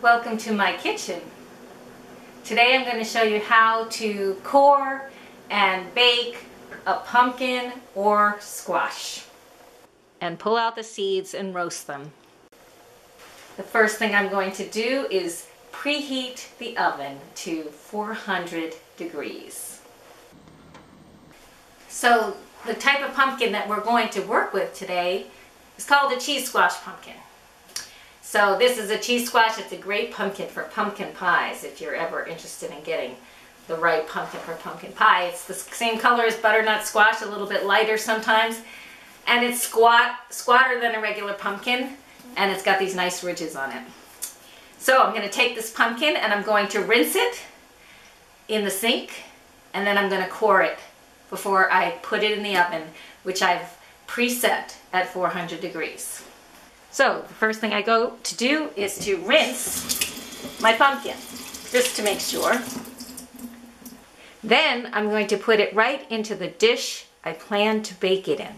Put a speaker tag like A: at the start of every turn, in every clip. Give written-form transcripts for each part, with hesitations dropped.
A: Welcome to my kitchen. Today I'm going to show you how to core and bake a pumpkin or squash. And pull out the seeds and roast them. The first thing I'm going to do is preheat the oven to 400 degrees. So the type of pumpkin that we're going to work with today is called a cheese squash pumpkin. So this is a cheese squash. It's a great pumpkin for pumpkin pies if you're ever interested in getting the right pumpkin for pumpkin pie. It's the same color as butternut squash, a little bit lighter sometimes. And it's squatter than a regular pumpkin, and it's got these nice ridges on it. So I'm going to take this pumpkin and I'm going to rinse it in the sink, and then I'm going to core it before I put it in the oven, which I've preset at 400 degrees. So the first thing I go to do is to rinse my pumpkin, just to make sure. Then I'm going to put it right into the dish I plan to bake it in.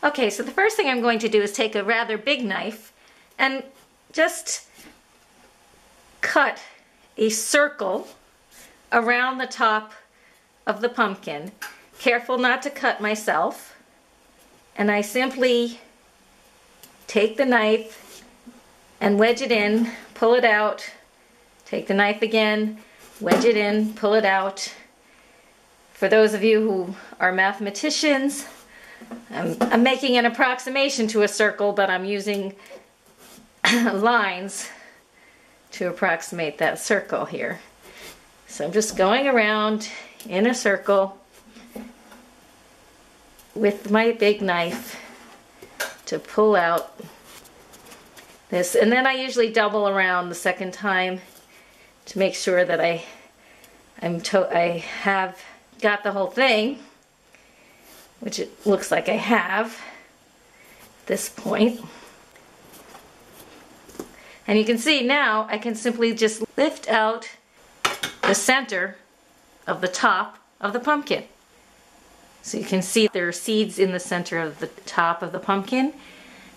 A: Okay, so the first thing I'm going to do is take a rather big knife and just cut a circle around the top of the pumpkin. Careful not to cut myself. And I simply take the knife and wedge it in, pull it out, take the knife again, wedge it in, pull it out. For those of you who are mathematicians, I'm making an approximation to a circle, but I'm using lines to approximate that circle here. So I'm just going around in a circle with my big knife to pull out this, and then I usually double around the second time to make sure that I have got the whole thing, which it looks like I have at this point. And you can see now I can simply just lift out the center of the top of the pumpkin. So you can see there are seeds in the center of the top of the pumpkin,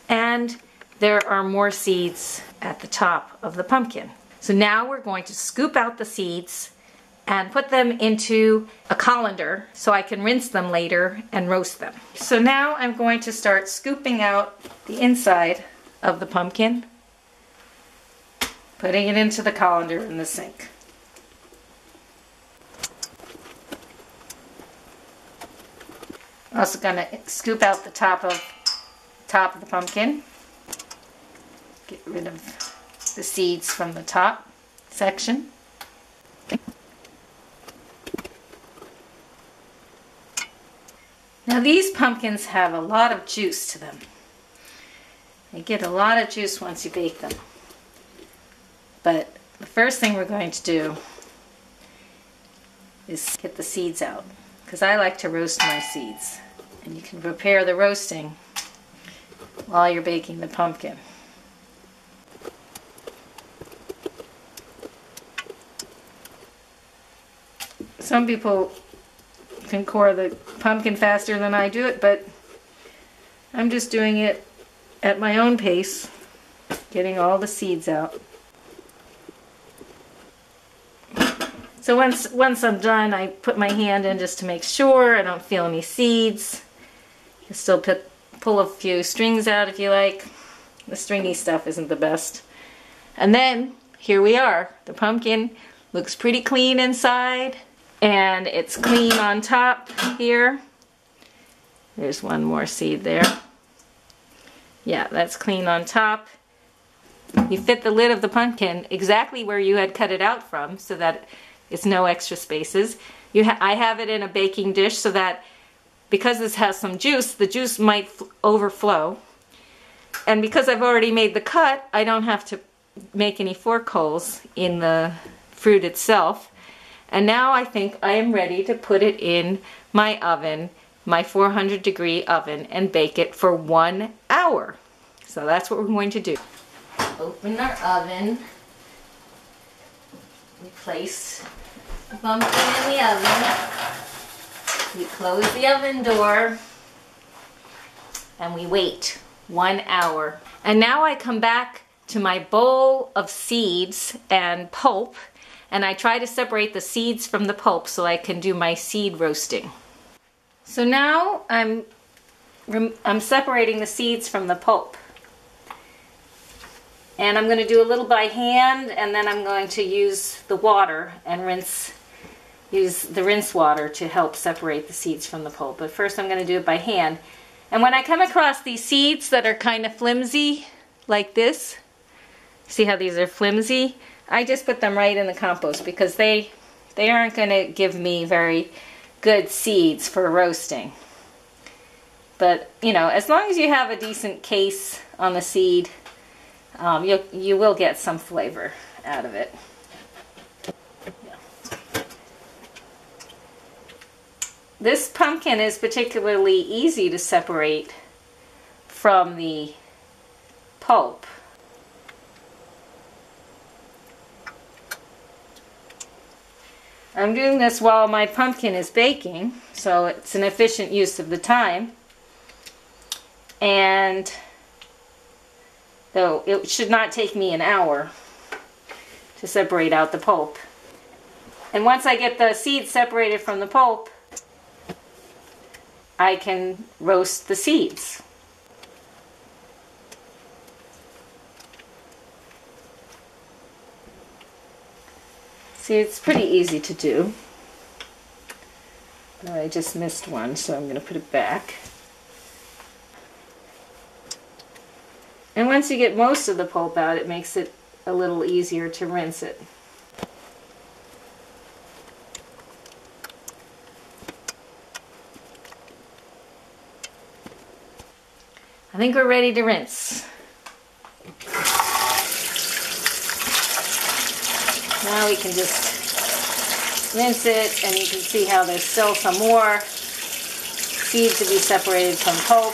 A: and there are more seeds at the top of the pumpkin. So now we're going to scoop out the seeds and put them into a colander so I can rinse them later and roast them. So now I'm going to start scooping out the inside of the pumpkin, putting it into the colander in the sink. I'm also going to scoop out the top of the pumpkin. Get rid of the seeds from the top section. Now these pumpkins have a lot of juice to them. They get a lot of juice once you bake them. But the first thing we're going to do is get the seeds out, because I like to roast my seeds. And you can prepare the roasting while you're baking the pumpkin. Some people can core the pumpkin faster than I do it, but I'm just doing it at my own pace, getting all the seeds out. So once I'm done, I put my hand in just to make sure I don't feel any seeds. You can still pull a few strings out if you like. The stringy stuff isn't the best. And then here we are. The pumpkin looks pretty clean inside, and it's clean on top here. There's one more seed there. Yeah, that's clean on top. You fit the lid of the pumpkin exactly where you had cut it out from, so that it's no extra spaces. I have it in a baking dish so that, because this has some juice, the juice might overflow. And because I've already made the cut, I don't have to make any fork holes in the fruit itself. And now I think I am ready to put it in my oven, my 400 degree oven, and bake it for 1 hour. So that's what we're going to do. Open our oven. We place the pumpkin in the oven. We close the oven door and we wait 1 hour. And now I come back to my bowl of seeds and pulp, and I try to separate the seeds from the pulp so I can do my seed roasting. So now I'm separating the seeds from the pulp. And I'm going to do a little by hand, and then I'm going to use the water and use the rinse water to help separate the seeds from the pulp. But first I'm going to do it by hand. And when I come across these seeds that are kind of flimsy, like this, see how these are flimsy? I just put them right in the compost because they aren't going to give me very good seeds for roasting. But, you know, as long as you have a decent case on the seed, you will get some flavor out of it. This pumpkin is particularly easy to separate from the pulp. I'm doing this while my pumpkin is baking, so it's an efficient use of the time. And though it should not take me an hour to separate out the pulp. And once I get the seeds separated from the pulp, I can roast the seeds. See, it's pretty easy to do. I just missed one, so I'm going to put it back. And once you get most of the pulp out, it makes it a little easier to rinse it. I think we're ready to rinse. Now we can just rinse it, and you can see how there's still some more seeds to be separated from pulp.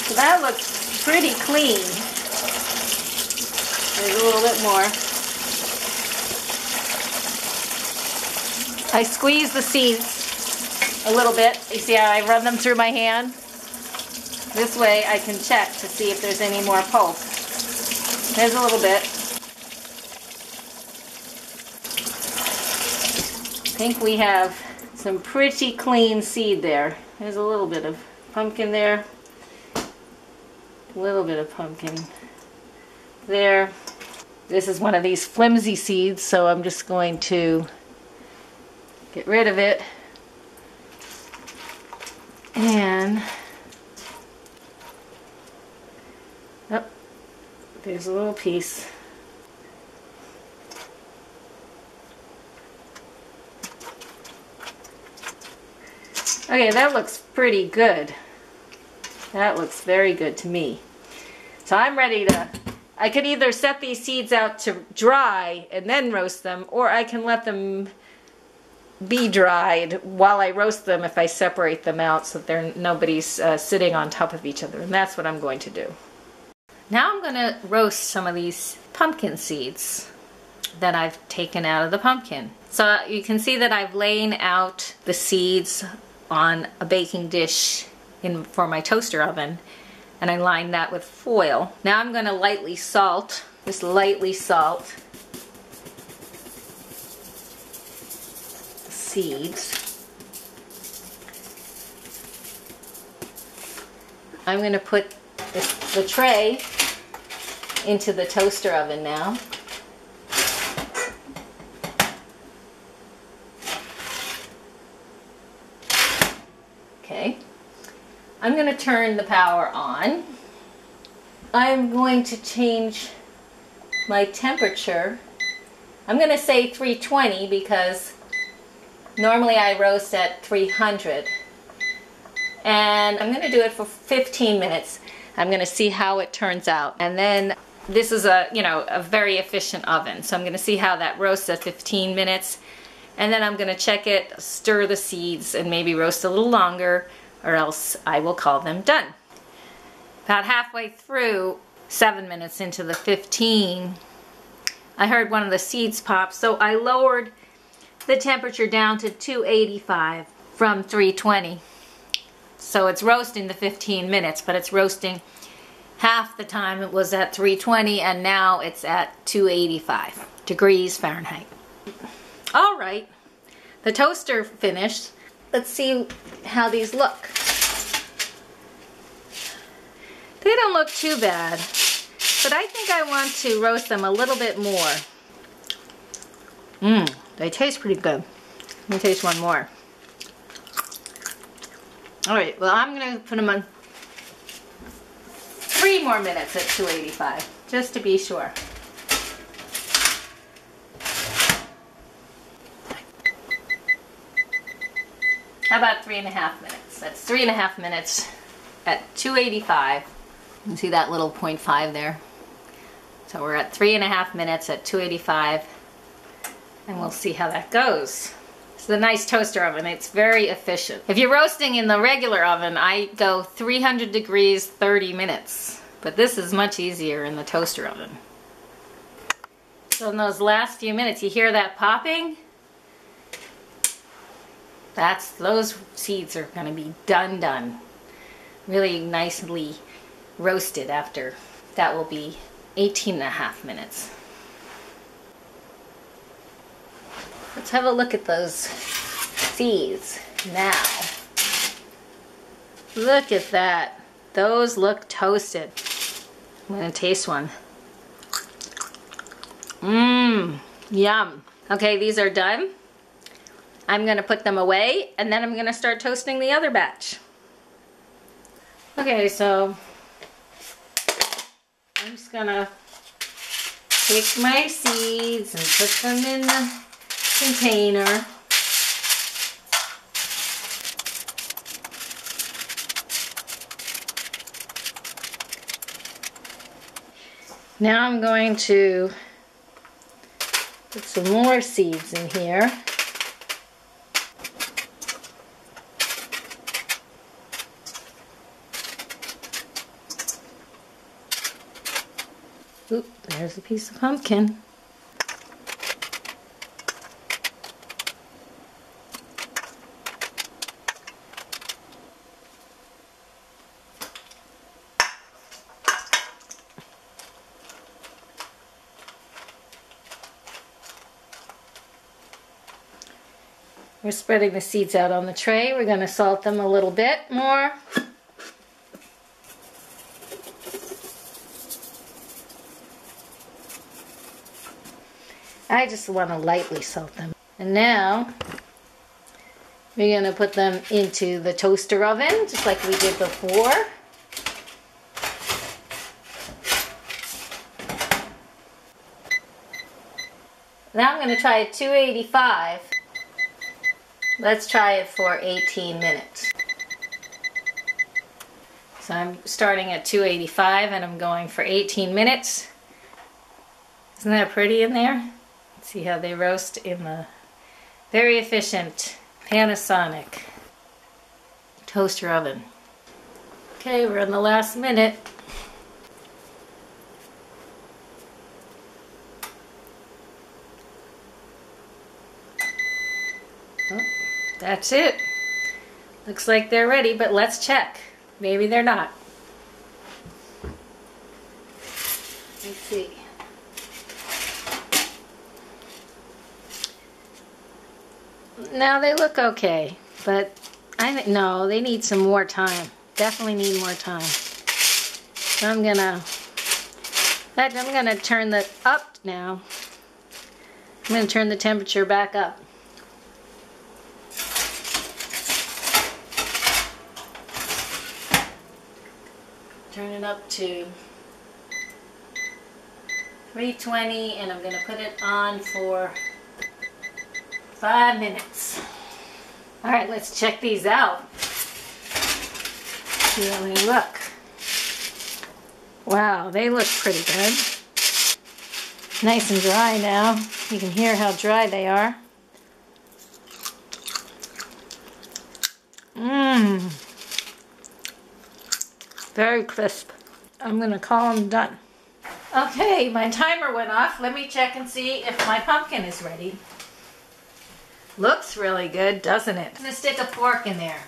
A: So that looks pretty clean. There's a little bit more. I squeeze the seeds a little bit. You see how I run them through my hand? This way I can check to see if there's any more pulp. There's a little bit. I think we have some pretty clean seed there. There's a little bit of pumpkin there. A little bit of pumpkin there. This is one of these flimsy seeds, so I'm just going to get rid of it. And oh, there's a little piece. Okay, that looks pretty good. That looks very good to me. So I'm ready to, I could either set these seeds out to dry and then roast them, or I can let them be dried while I roast them if I separate them out so that nobody's sitting on top of each other. And that's what I'm going to do. Now I'm going to roast some of these pumpkin seeds that I've taken out of the pumpkin. So you can see that I've laid out the seeds on a baking dish for my toaster oven, and I lined that with foil. Now I'm going to lightly salt, just lightly salt the seeds. I'm going to put the tray into the toaster oven now. Okay. I'm going to turn the power on. I'm going to change my temperature. I'm going to say 320 because normally I roast at 300. And I'm going to do it for 15 minutes. I'm going to see how it turns out. And then this is a very efficient oven. So I'm going to see how that roasts at 15 minutes. And then I'm going to check it, stir the seeds, and maybe roast a little longer, or else I will call them done. About halfway through, 7 minutes into the 15, I heard one of the seeds pop, so I lowered the temperature down to 285 from 320. So it's roasting the 15 minutes, but it's roasting half the time it was at 320 and now it's at 285 degrees Fahrenheit. All right, the toaster finished. Let's see how these look. They don't look too bad, but I think I want to roast them a little bit more. They taste pretty good. Let me taste one more. All right, well, I'm gonna put them on 3 more minutes at 285, just to be sure. How about 3.5 minutes? That's 3.5 minutes at 285. You can see that little 0.5 there. So we're at 3.5 minutes at 285, and we'll see how that goes. It's a nice toaster oven. It's very efficient. If you're roasting in the regular oven, I go 300 degrees 30 minutes. But this is much easier in the toaster oven. So in those last few minutes, you hear that popping? Those seeds are going to be done. Really nicely roasted after. That will be 18.5 minutes. Let's have a look at those seeds now. Look at that. Those look toasted. I'm going to taste one. Yum. Okay, these are done. I'm going to put them away and then I'm going to start toasting the other batch. Okay, so I'm just going to take my seeds and put them in the container. Now I'm going to put some more seeds in here. Oop, there's a piece of pumpkin. We're spreading the seeds out on the tray. We're going to salt them a little bit more. I just want to lightly salt them. And now we're going to put them into the toaster oven, just like we did before. Now I'm going to try at 285. Let's try it for 18 minutes. So I'm starting at 285 and I'm going for 18 minutes. Isn't that pretty in there? See how they roast in the very efficient Panasonic toaster oven. Okay, we're in the last minute. Oh, that's it. Looks like they're ready, but let's check. Maybe they're not. Let's see. Now they look okay, but I think no, they need some more time. Definitely need more time. So I'm gonna turn the up now. I'm gonna turn the temperature back up. Turn it up to 320 and I'm gonna put it on for 5 minutes. All right, let's check these out. See how they look. Wow, they look pretty good. Nice and dry now. You can hear how dry they are. Very crisp. I'm gonna call them done. Okay, my timer went off. Let me check and see if my pumpkin is ready. Looks really good, doesn't it? I'm gonna stick a fork in there.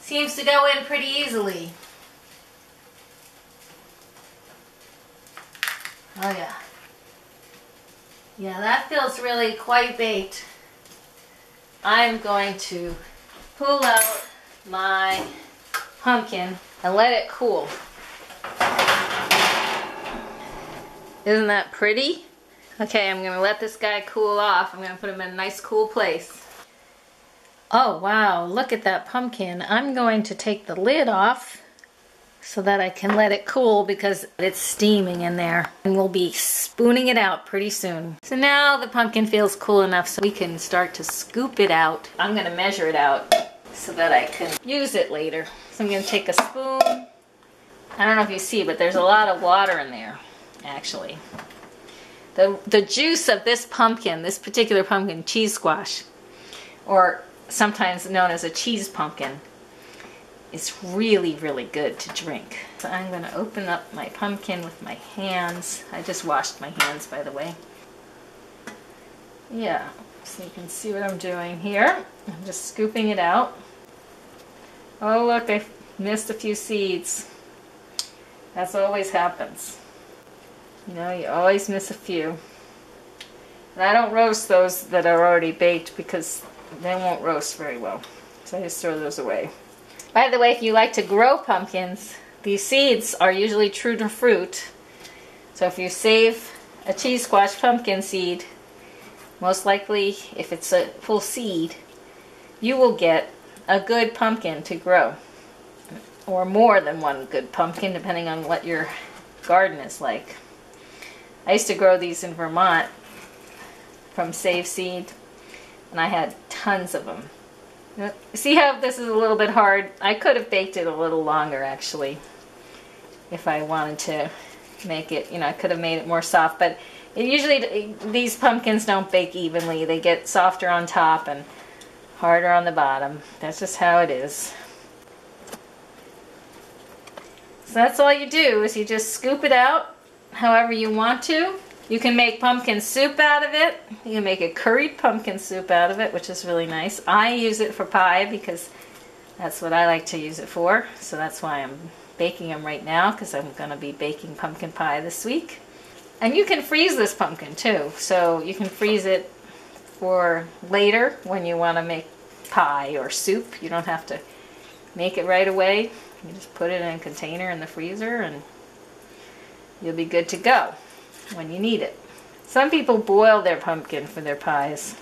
A: Seems to go in pretty easily. Oh yeah. Yeah, that feels really quite baked. I'm going to pull out my pumpkin and let it cool. Isn't that pretty? Okay, I'm gonna let this guy cool off. I'm gonna put him in a nice cool place. Oh wow, look at that pumpkin. I'm going to take the lid off so that I can let it cool because it's steaming in there. And we'll be spooning it out pretty soon. So now the pumpkin feels cool enough so we can start to scoop it out. I'm gonna measure it out so that I can use it later. So I'm gonna take a spoon. I don't know if you see, but there's a lot of water in there, actually. The juice of this pumpkin, this particular pumpkin, cheese squash, or sometimes known as a cheese pumpkin, is really, really good to drink. So I'm going to open up my pumpkin with my hands. I just washed my hands, by the way. Yeah, so you can see what I'm doing here. I'm just scooping it out. Oh look, I missed a few seeds. That's always happens. You know, you always miss a few. And I don't roast those that are already baked because they won't roast very well. So I just throw those away. By the way, if you like to grow pumpkins, these seeds are usually true to fruit. So if you save a cheese squash pumpkin seed, most likely if it's a full seed, you will get a good pumpkin to grow. Or more than one good pumpkin, depending on what your garden is like. I used to grow these in Vermont from Save Seed, and I had tons of them. See how this is a little bit hard? I could have baked it a little longer, actually, if I wanted to make it, you know, I could have made it more soft, but usually these pumpkins don't bake evenly. They get softer on top and harder on the bottom. That's just how it is. So that's all you do, is you just scoop it out however you want to. You can make pumpkin soup out of it. You can make a curried pumpkin soup out of it, which is really nice. I use it for pie because that's what I like to use it for. So that's why I'm baking them right now, because I'm going to be baking pumpkin pie this week. And you can freeze this pumpkin too. So you can freeze it for later when you want to make pie or soup. You don't have to make it right away. You just put it in a container in the freezer and you'll be good to go when you need it. Some people boil their pumpkin for their pies.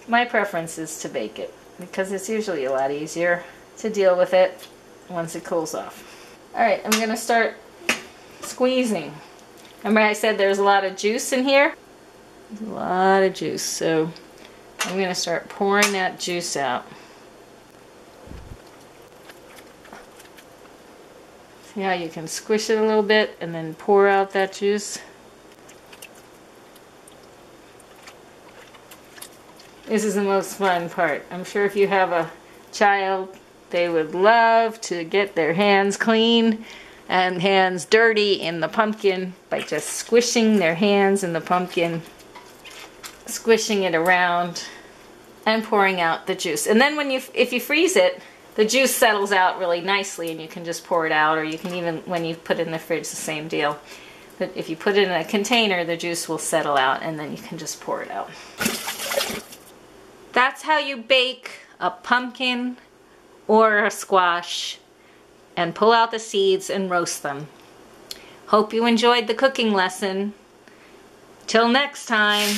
A: My preference is to bake it because it's usually a lot easier to deal with it once it cools off. Alright, I'm going to start squeezing. Remember I said there's a lot of juice in here? There's a lot of juice, so I'm going to start pouring that juice out. See how you can squish it a little bit and then pour out that juice? This is the most fun part. I'm sure if you have a child, they would love to get their hands clean and hands dirty in the pumpkin by just squishing their hands in the pumpkin, squishing it around and pouring out the juice. And then if you freeze it, the juice settles out really nicely and you can just pour it out, or you can even, when you put it in the fridge, the same deal. But if you put it in a container, the juice will settle out and then you can just pour it out. That's how you bake a pumpkin or a squash and pull out the seeds and roast them. Hope you enjoyed the cooking lesson. Till next time.